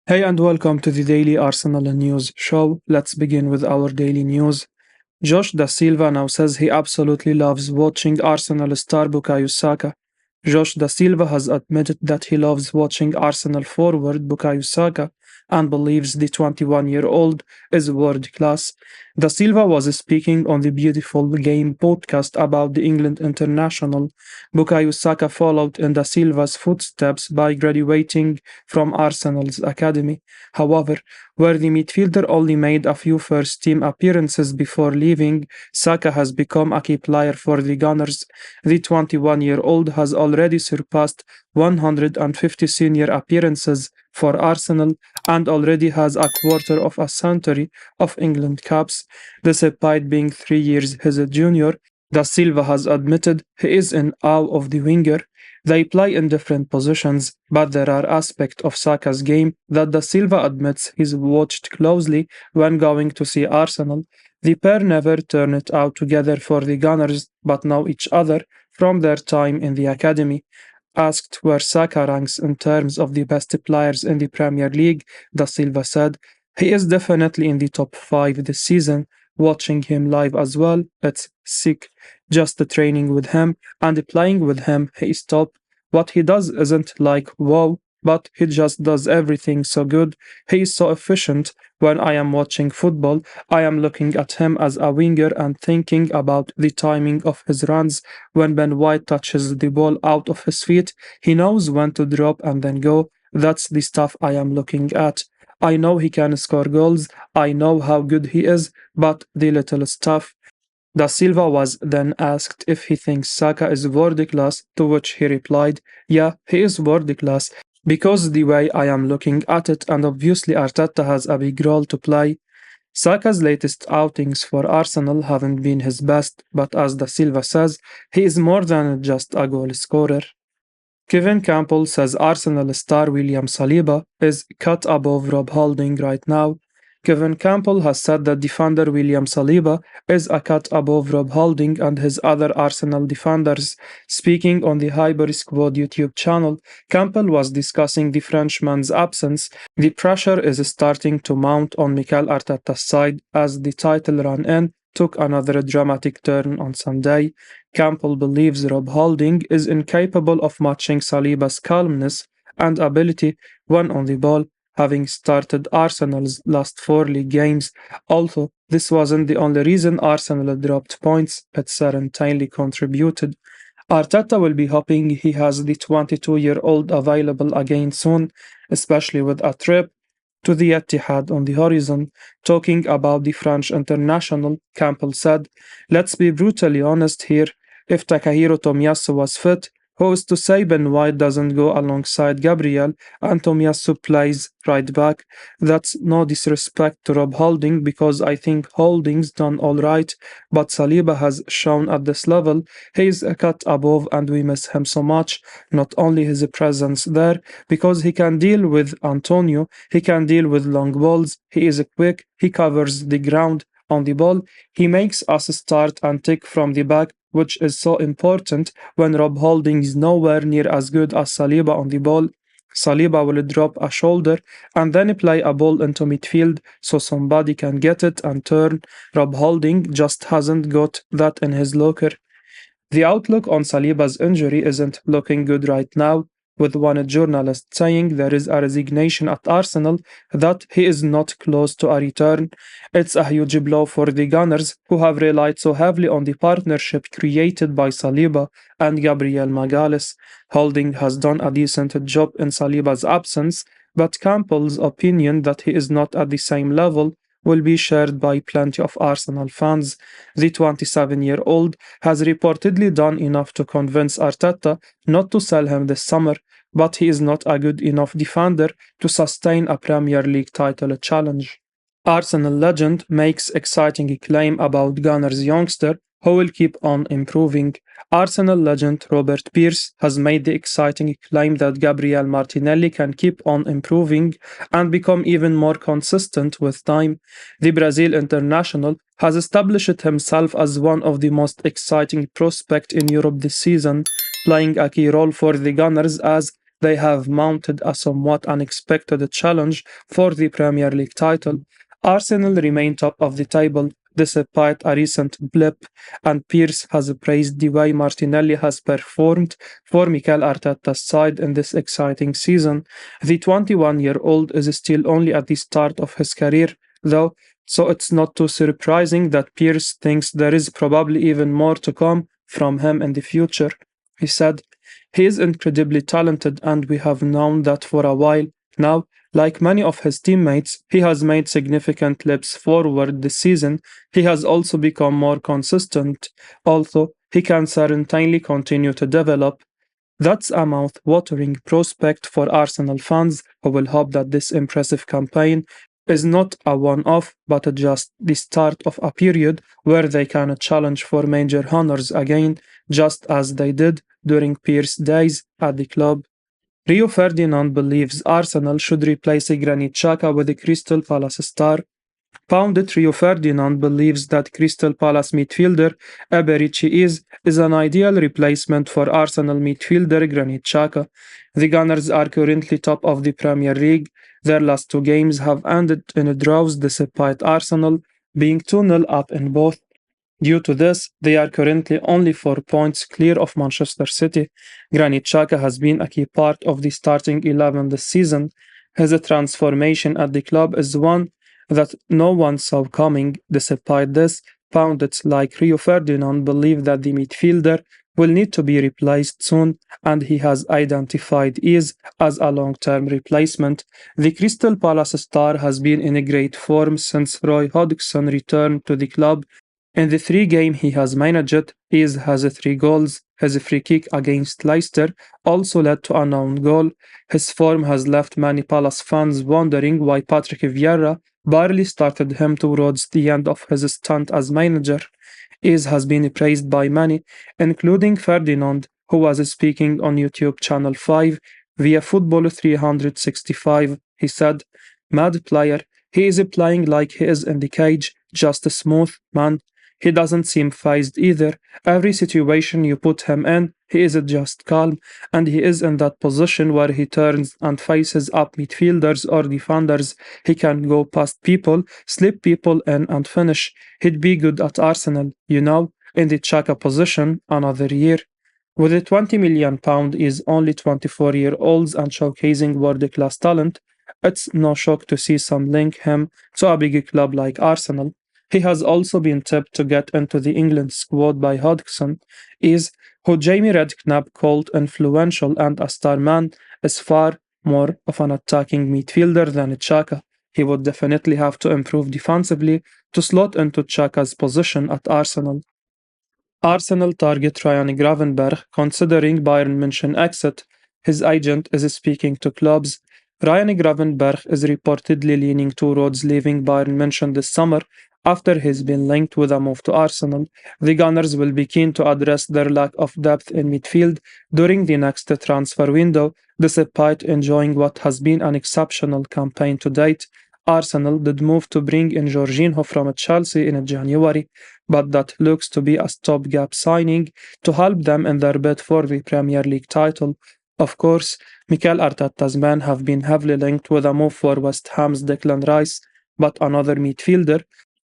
Hey and welcome to the Daily Arsenal News Show. Let's begin with our daily news. Josh Dasilva now says he absolutely loves watching Arsenal star Bukayo Saka. Josh Dasilva has admitted that he loves watching Arsenal forward Bukayo Saka and believes the 21-year-old is world class. Dasilva was speaking on the Beautiful Game podcast about the England international. Bukayo Saka followed in Dasilva's footsteps by graduating from Arsenal's academy. However, where the midfielder only made a few first-team appearances before leaving, Saka has become a key player for the Gunners. The 21-year-old has already surpassed 150 senior appearances for Arsenal and already has a quarter of a century of England caps. Despite being 3 years his junior, Da Silva has admitted he is in awe of the winger. They play in different positions, but there are aspects of Saka's game that Da Silva admits he's watched closely when going to see Arsenal. The pair never turned out together for the Gunners, but know each other from their time in the academy. Asked where Saka ranks in terms of the best players in the Premier League, Da Silva said, he is definitely in the top 5 this season. Watching him live as well, it's sick. Just training with him and playing with him, he is top. What he does isn't like wow, but he just does everything so good. He is so efficient. When I am watching football, I am looking at him as a winger and thinking about the timing of his runs. When Ben White touches the ball out of his feet, he knows when to drop and then go. That's the stuff I am looking at. I know he can score goals, I know how good he is, but the little stuff. Da Silva was then asked if he thinks Saka is world class, to which he replied, yeah, he is world class, because the way I am looking at it, and obviously Arteta has a big role to play. Saka's latest outings for Arsenal haven't been his best, but as Da Silva says, he is more than just a goal scorer. Kevin Campbell says Arsenal star William Saliba is cut above Rob Holding right now. Kevin Campbell has said that defender William Saliba is a cut above Rob Holding and his other Arsenal defenders. Speaking on the Highbury Squad YouTube channel, Campbell was discussing the Frenchman's absence. The pressure is starting to mount on Mikel Arteta's side as the title run in took another dramatic turn on Sunday. Campbell believes Rob Holding is incapable of matching Saliba's calmness and ability when on the ball, having started Arsenal's last 4 league games. Although this wasn't the only reason Arsenal dropped points, it certainly contributed. Arteta will be hoping he has the 22-year-old available again soon, especially with a trip to the Etihad on the horizon. Talking about the French international, Campbell said, let's be brutally honest here. If Takahiro Tomiyasu was fit, who is to say Ben White doesn't go alongside Gabriel and Tomiyasu plays right back? That's no disrespect to Rob Holding because I think Holding's done alright, but Saliba has shown at this level he's a cut above and we miss him so much. Not only his presence there, because he can deal with Antonio, he can deal with long balls, he is quick, he covers the ground on the ball, he makes us start and take from the back, which is so important when Rob Holding is nowhere near as good as Saliba on the ball. Saliba will drop a shoulder and then play a ball into midfield so somebody can get it and turn. Rob Holding just hasn't got that in his locker. The outlook on Saliba's injury isn't looking good right now, with one journalist saying there is a resignation at Arsenal that he is not close to a return. It's a huge blow for the Gunners, who have relied so heavily on the partnership created by Saliba and Gabriel Magalhaes. Holding has done a decent job in Saliba's absence, but Campbell's opinion that he is not at the same level will be shared by plenty of Arsenal fans. The 27-year-old has reportedly done enough to convince Arteta not to sell him this summer, but he is not a good enough defender to sustain a Premier League title challenge. Arsenal legend makes exciting claim about Gunners youngster who will keep on improving. Arsenal legend Robert Pires has made the exciting claim that Gabriel Martinelli can keep on improving and become even more consistent with time. The Brazil international has established himself as one of the most exciting prospects in Europe this season, playing a key role for the Gunners as they have mounted a somewhat unexpected challenge for the Premier League title. Arsenal remain top of the table despite a recent blip, and Pires has praised the way Martinelli has performed for Mikel Arteta's side in this exciting season. The 21-year-old is still only at the start of his career, though, so it's not too surprising that Pires thinks there is probably even more to come from him in the future. He said, "He is incredibly talented, and we have known that for a while now. Like many of his teammates, he has made significant leaps forward this season. He has also become more consistent, although he can certainly continue to develop." That's a mouth-watering prospect for Arsenal fans who will hope that this impressive campaign is not a one-off but just the start of a period where they can challenge for major honors again, just as they did during Pierce's days at the club. Rio Ferdinand believes Arsenal should replace Granit Xhaka with the Crystal Palace star. Pundit Rio Ferdinand believes that Crystal Palace midfielder Eberechi Eze is an ideal replacement for Arsenal midfielder Granit Xhaka. The Gunners are currently top of the Premier League. Their last two games have ended in draws despite Arsenal being 2-0 up in both. Due to this, they are currently only 4 points clear of Manchester City. Granit Xhaka has been a key part of the starting 11 this season. His transformation at the club is one that no one saw coming. Despite this, pundits like Rio Ferdinand believe that the midfielder will need to be replaced soon, and he has identified Eze as a long-term replacement. The Crystal Palace star has been in great form since Roy Hodgson returned to the club. In the 3 games he has managed, Eze has 3 goals. His free kick against Leicester also led to a known goal. His form has left many Palace fans wondering why Patrick Vieira barely started him towards the end of his stint as manager. Eze has been praised by many, including Ferdinand, who was speaking on YouTube Channel 5 via Football 365. He said, "Mad player, he is playing like he is in the cage, just a smooth man. He doesn't seem phased either. Every situation you put him in, he is just calm, and he is in that position where he turns and faces up midfielders or defenders. He can go past people, slip people in, and finish. He'd be good at Arsenal, in the Xhaka position another year." With a £20 million is only 24-year-olds and showcasing world-class talent, it's no shock to see some link him to a big club like Arsenal. He has also been tipped to get into the England squad by Hodgson. Who Jamie Redknapp called influential and a star man, is far more of an attacking midfielder than Xhaka. He would definitely have to improve defensively to slot into Xhaka's position at Arsenal. Arsenal target Ryan Gravenberch considering Bayern München exit. His agent is speaking to clubs. Ryan Gravenberch is reportedly leaning towards leaving Bayern München this summer after he's been linked with a move to Arsenal. The Gunners will be keen to address their lack of depth in midfield during the next transfer window, despite enjoying what has been an exceptional campaign to date. Arsenal did move to bring in Jorginho from Chelsea in January, but that looks to be a stopgap signing to help them in their bid for the Premier League title. Of course, Mikel Arteta's men have been heavily linked with a move for West Ham's Declan Rice, but another midfielder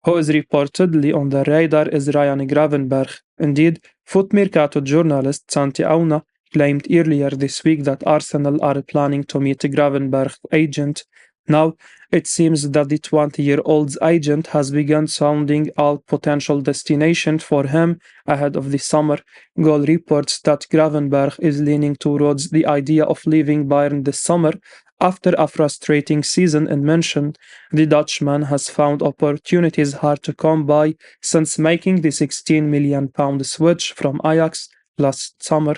who is reportedly on the radar is Ryan Gravenberch. Indeed, Foot Mercato journalist Santi Auna claimed earlier this week that Arsenal are planning to meet Gravenberch's agent. Now, it seems that the 20-year-old's agent has begun sounding out potential destinations for him ahead of the summer. Goal reports that Gravenberch is leaning towards the idea of leaving Bayern this summer after a frustrating season in München. The Dutchman has found opportunities hard to come by since making the £16 million switch from Ajax last summer,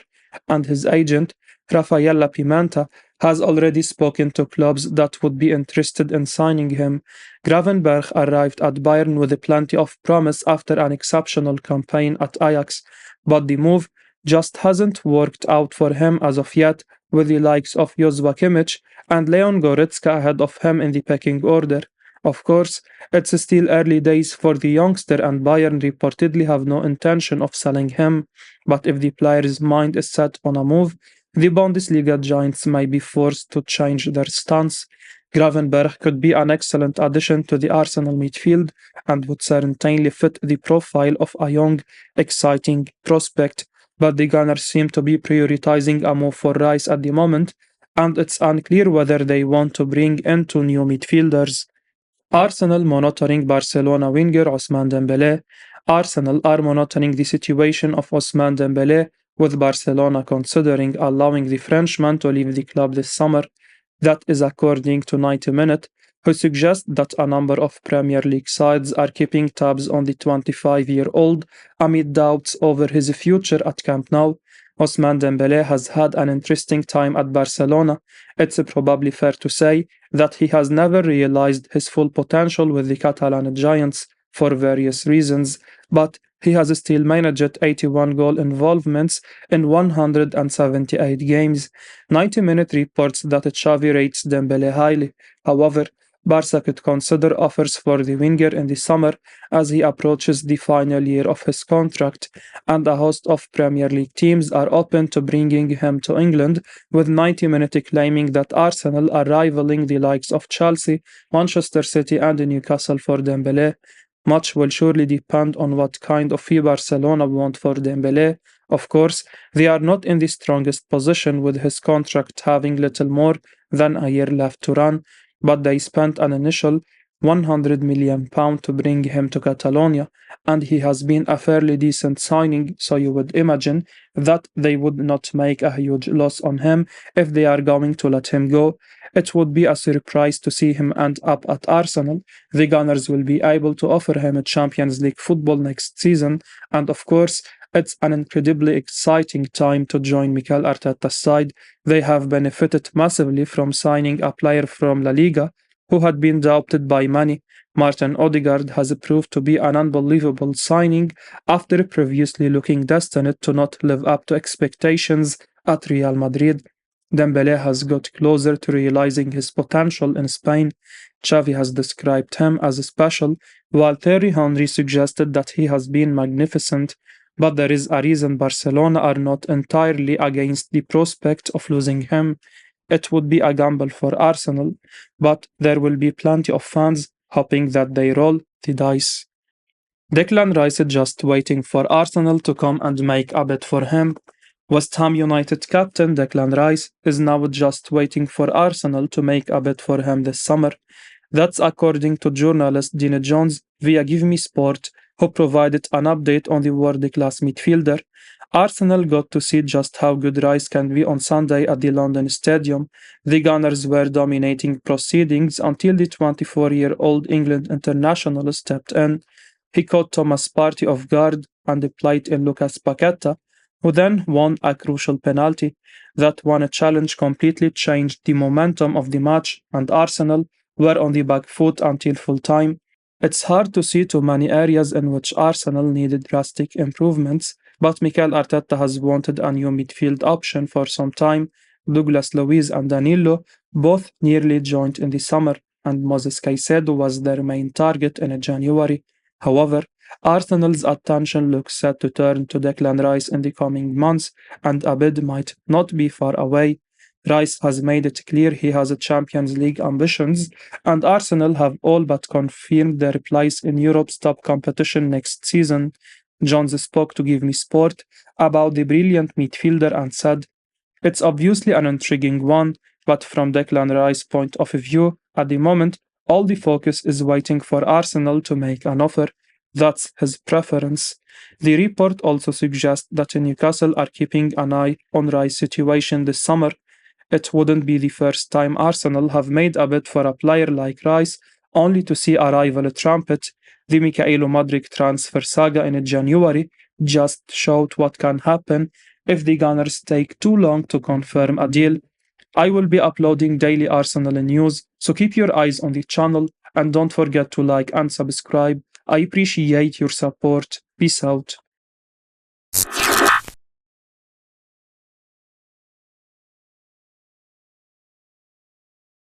and his agent, Rafaela Pimenta, has already spoken to clubs that would be interested in signing him. Gravenberch arrived at Bayern with plenty of promise after an exceptional campaign at Ajax, but the move just hasn't worked out for him as of yet, with the likes of Joshua Kimmich and Leon Goretzka ahead of him in the pecking order. Of course, it's still early days for the youngster, and Bayern reportedly have no intention of selling him, but if the player's mind is set on a move, the Bundesliga giants may be forced to change their stance. Gravenberch could be an excellent addition to the Arsenal midfield and would certainly fit the profile of a young, exciting prospect, but the Gunners seem to be prioritizing a move for Rice at the moment, and it's unclear whether they want to bring in two new midfielders. Arsenal monitoring Barcelona winger Ousmane Dembele. Arsenal are monitoring the situation of Ousmane Dembele, with Barcelona considering allowing the Frenchman to leave the club this summer. That is according to 90 Minute, who suggests that a number of Premier League sides are keeping tabs on the 25-year-old amid doubts over his future at Camp Nou. Ousmane Dembele has had an interesting time at Barcelona. It's probably fair to say that he has never realized his full potential with the Catalan Giants for various reasons, but he has still managed 81 goal involvements in 178 games. 90 Minute reports that Xavi rates Dembele highly. However, Barca could consider offers for the winger in the summer as he approaches the final year of his contract, and a host of Premier League teams are open to bringing him to England, with 90 Minute claiming that Arsenal are rivaling the likes of Chelsea, Manchester City, and Newcastle for Dembele. Much will surely depend on what kind of fee Barcelona want for Dembele. Of course, they are not in the strongest position with his contract having little more than a year left to run, but they spent an initial £100 million to bring him to Catalonia, and he has been a fairly decent signing, so you would imagine that they would not make a huge loss on him if they are going to let him go. It would be a surprise to see him end up at Arsenal. The Gunners will be able to offer him a Champions League football next season, and of course, it's an incredibly exciting time to join Mikel Arteta's side. They have benefited massively from signing a player from La Liga who had been doubted by many. Martin Odegaard has proved to be an unbelievable signing after previously looking destined to not live up to expectations at Real Madrid. Dembele has got closer to realizing his potential in Spain. Xavi has described him as special, while Thierry Henry suggested that he has been magnificent. But there is a reason Barcelona are not entirely against the prospect of losing him. It would be a gamble for Arsenal, but there will be plenty of fans hoping that they roll the dice. Declan Rice is just waiting for Arsenal to come and make a bid for him. West Ham United captain Declan Rice is now just waiting for Arsenal to make a bid for him this summer. That's according to journalist Dean Jones via Give Me Sport, who provided an update on the world-class midfielder. Arsenal got to see just how good Rice can be on Sunday at the London Stadium. The Gunners were dominating proceedings until the 24-year-old England international stepped in. He caught Thomas Partey off guard and played in Lucas Paqueta, who then won a crucial penalty. That one challenge completely changed the momentum of the match, and Arsenal were on the back foot until full time. It's hard to see too many areas in which Arsenal needed drastic improvements, but Mikel Arteta has wanted a new midfield option for some time. Douglas Luiz and Danilo both nearly joined in the summer, and Moses Caicedo was their main target in January. However, Arsenal's attention looks set to turn to Declan Rice in the coming months, and a bid might not be far away. Rice has made it clear he has a Champions League ambitions, and Arsenal have all but confirmed their place in Europe's top competition next season. Jones spoke to Give Me Sport about the brilliant midfielder and said, "It's obviously an intriguing one, but from Declan Rice's point of view, at the moment, all the focus is waiting for Arsenal to make an offer. That's his preference." The report also suggests that Newcastle are keeping an eye on Rice's situation this summer. It wouldn't be the first time Arsenal have made a bid for a player like Rice, only to see a rival trumpet. The Mykhailo Mudryk transfer saga in January just showed what can happen if the Gunners take too long to confirm a deal. I will be uploading daily Arsenal news, so keep your eyes on the channel and don't forget to like and subscribe. I appreciate your support. Peace out.